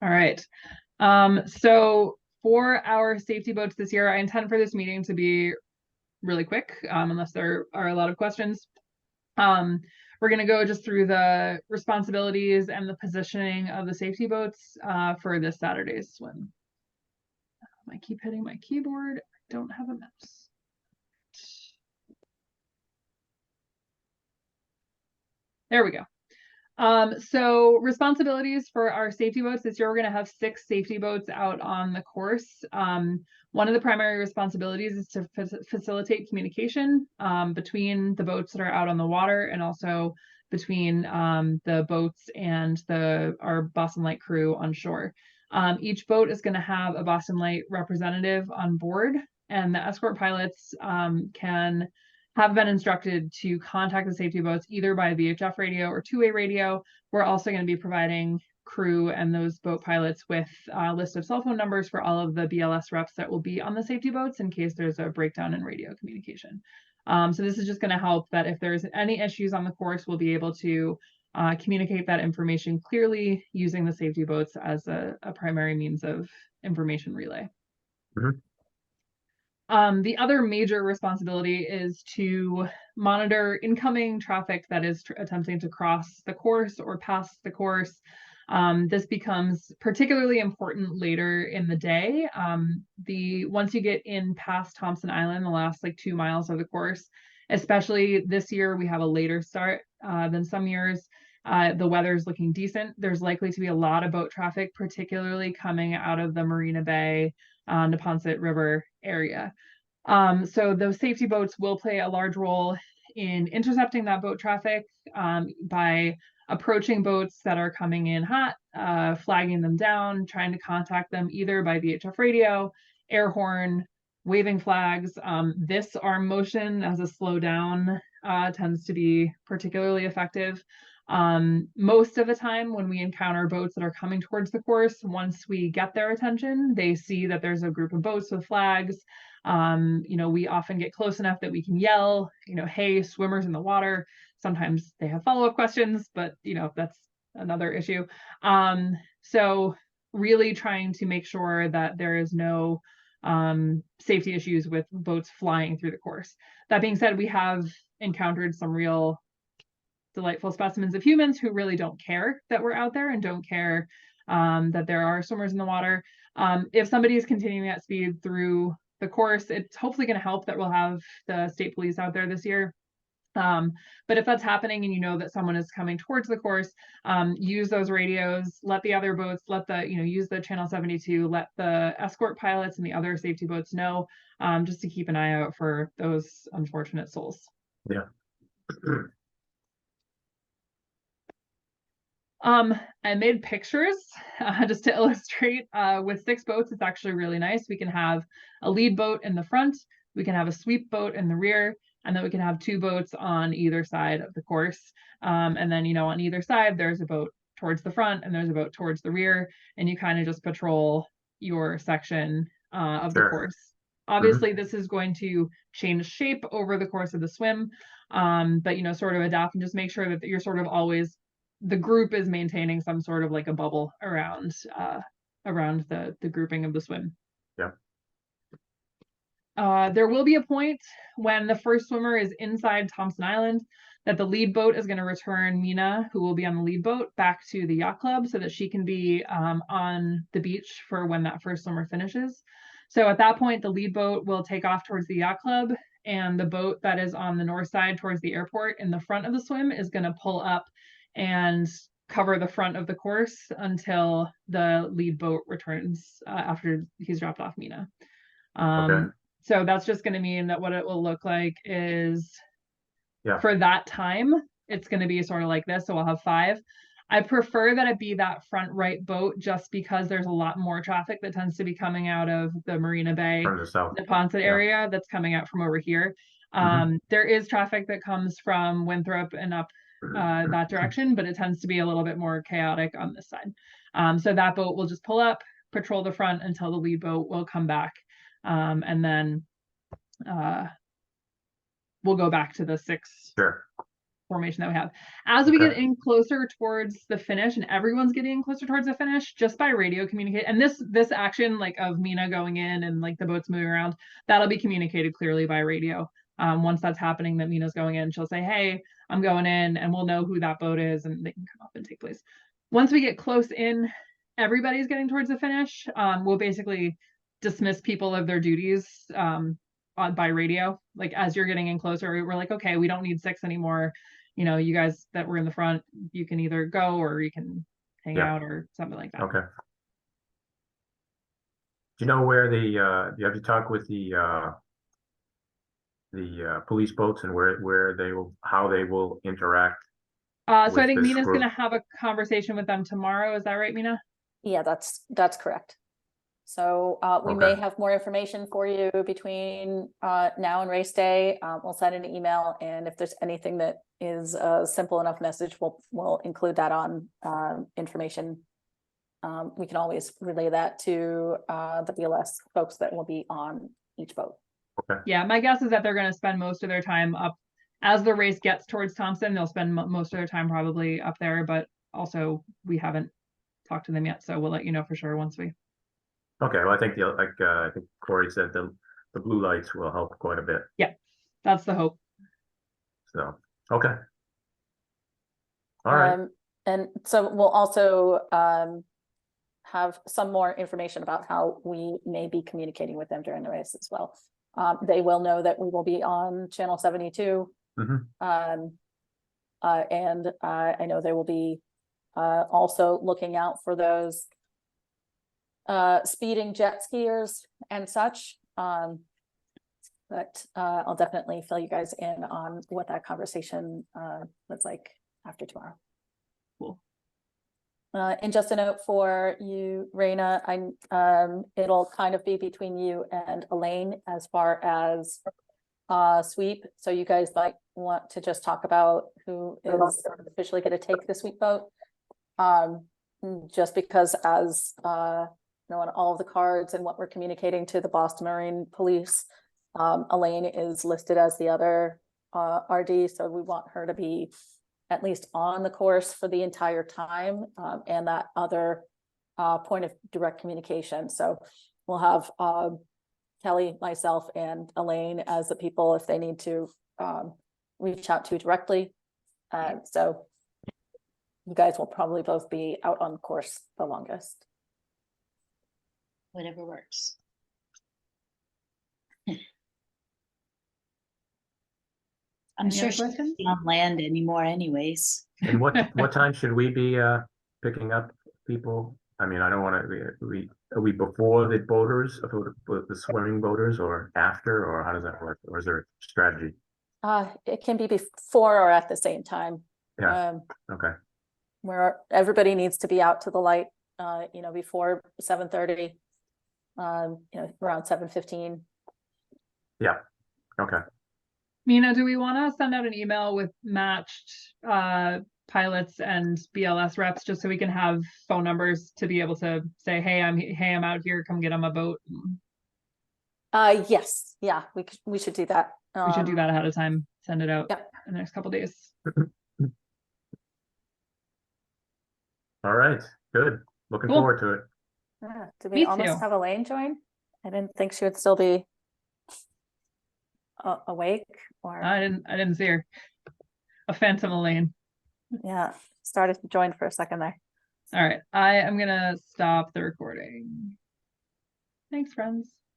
All right. So for our safety boats this year, I intend for this meeting to be really quick, unless there are a lot of questions. We're going to go just through the responsibilities and the positioning of the safety boats for this Saturday's swim. I keep hitting my keyboard. I don't have a mouse. There we go. So responsibilities for our safety boats this year, we're going to have 6 safety boats out on the course. One of the primary responsibilities is to facilitate communication between the boats that are out on the water, and also between the boats and our Boston Light crew on shore. Each boat is going to have a Boston Light representative on board, and the escort pilots have been instructed to contact the safety boats either by VHF radio or two-way radio. We're also going to be providing crew and those boat pilots with a list of cell phone numbers for all of the BLS reps that will be on the safety boats in case there's a breakdown in radio communication. So this is just going to help that if there's any issues on the course, we'll be able to communicate that information clearly using the safety boats as a primary means of information relay. Mm-hmm. The other major responsibility is to monitor incoming traffic that is attempting to cross the course or pass the course. This becomes particularly important later in the day. Once you get in past Thompson Island, the last 2 miles of the course, especially this year, we have a later start than some years. The weather is looking decent. There's likely to be a lot of boat traffic, particularly coming out of the Marina Bay, Neponset River area. So those safety boats will play a large role in intercepting that boat traffic by approaching boats that are coming in hot, flagging them down, trying to contact them either by VHF radio, air horn, waving flags. This arm motion as a slow down tends to be particularly effective. Most of the time when we encounter boats that are coming towards the course, once we get their attention, they see that there's a group of boats with flags. We often get close enough that we can yell, hey, swimmers in the water. Sometimes they have follow-up questions, but that's another issue. So really trying to make sure that there is no safety issues with boats flying through the course. That being said, we have encountered some real delightful specimens of humans who really don't care that we're out there and don't care that there are swimmers in the water. If somebody is continuing at speed through the course, it's hopefully going to help that we'll have the state police out there this year. But if that's happening and you know that someone is coming towards the course, use those radios, let the other boats, use the channel 72, let the escort pilots and the other safety boats know, just to keep an eye out for those unfortunate souls. Yeah. I made pictures just to illustrate. With 6 boats, it's actually really nice. We can have a lead boat in the front, we can have a sweep boat in the rear, and then we can have 2 boats on either side of the course. And then, on either side, there's a boat towards the front and there's a boat towards the rear, and you kind of just patrol your section of the course. Obviously, this is going to change shape over the course of the swim, but, sort of adapt and just make sure that you're sort of always, the group is maintaining some sort of a bubble around the grouping of the swim. Yeah. There will be a point when the first swimmer is inside Thompson Island that the lead boat is going to return Mina, who will be on the lead boat, back to the yacht club so that she can be on the beach for when that first swimmer finishes. So at that point, the lead boat will take off towards the yacht club, and the boat that is on the north side towards the airport in the front of the swim is going to pull up and cover the front of the course until the lead boat returns after he's dropped off Mina. Okay. So that's just going to mean that what it will look like is, for that time, it's going to be sort of like this. So I'll have 5. I prefer that it be that front right boat just because there's a lot more traffic that tends to be coming out of the Marina Bay, Neponset area that's coming out from over here. There is traffic that comes from Winthrop and up that direction, but it tends to be a little bit more chaotic on this side. So that boat will just pull up, patrol the front until the lead boat will come back. And then we'll go back to the 6 formation that we have. As we get Okay. in closer towards the finish, and everyone's getting closer towards the finish, just by radio communicate. And this action, like of Mina going in and like the boats moving around, that'll be communicated clearly by radio. Once that's happening, that Mina's going in, she'll say, "Hey, I'm going in," and we'll know who that boat is, and they can come up and take place. Once we get close in, everybody's getting towards the finish. We'll basically dismiss people of their duties by radio. Like as you're getting in closer, we're like, okay, we don't need 6 anymore. You know, you guys that were in the front, you can either go or you can hang Yeah. out or something like that. Okay. Do you know where you have to talk with the police boats and where they will, how they will interact So I with think this Mina's group? gonna have a conversation with them tomorrow. Is that right, Mina? Yeah, that's correct. So we may have more information for you between now and race day. We'll send an email, and if there's anything that is a simple enough message, we'll include that on information. We can always relay that to the BLS folks that will be on each boat. Okay. Yeah, my guess is that they're gonna spend most of their time up as the race gets towards Thompson. They'll spend most of their time probably up there, but also we haven't talked to them yet, so we'll let you know for sure once we. Okay. Well, I think I think Corey said the blue lights will help quite a bit. Yeah, that's the hope. So okay. All right. And so we'll also have some more information about how we may be communicating with them during the race as well. They will know that we will be on channel 72. Mhm. And I know they will be also looking out for those speeding jet skiers and such. But I'll definitely fill you guys in on what that conversation looks like after tomorrow. Cool. And just a note for you, Raina, it'll kind of be between you and Elaine as far as sweep. So you guys might want to just talk about who is officially going to take the sweep boat. Just because as you know, on all of the cards and what we're communicating to the Boston Marine Police, Elaine is listed as the other RD, so we want her to be at least on the course for the entire time, and that other point of direct communication. So we'll have Kelly, myself, and Elaine as the people if they need to reach out to directly. So you guys will probably both be out on course the longest. Whatever works. I'm Any sure other she's questions? not on land anymore anyways. And what time should we be picking up people? I mean, I don't want to. Are we before the boaters, before the swimming boaters, or after, or how does that work? Or is there a strategy? It can be before or at the same time. Yeah. Okay. Where everybody needs to be out to the light, you know, before 7:30, you know, around 7:15. Yeah. Okay. Mina, do we want to send out an email with matched pilots and BLS reps just so we can have phone numbers to be able to say, hey, I'm out here, come get on my boat. Yes, yeah, we should do that. We should do that ahead of time, send it out Yeah. in the next couple days. All right. Good. Looking Cool. forward to it. Yeah, did Me we almost too. have Elaine join? I didn't think she would still be awake, or I didn't see her. A phantom Elaine. yeah, started to join for a second there. All right, I am gonna stop the recording. Thanks, friends.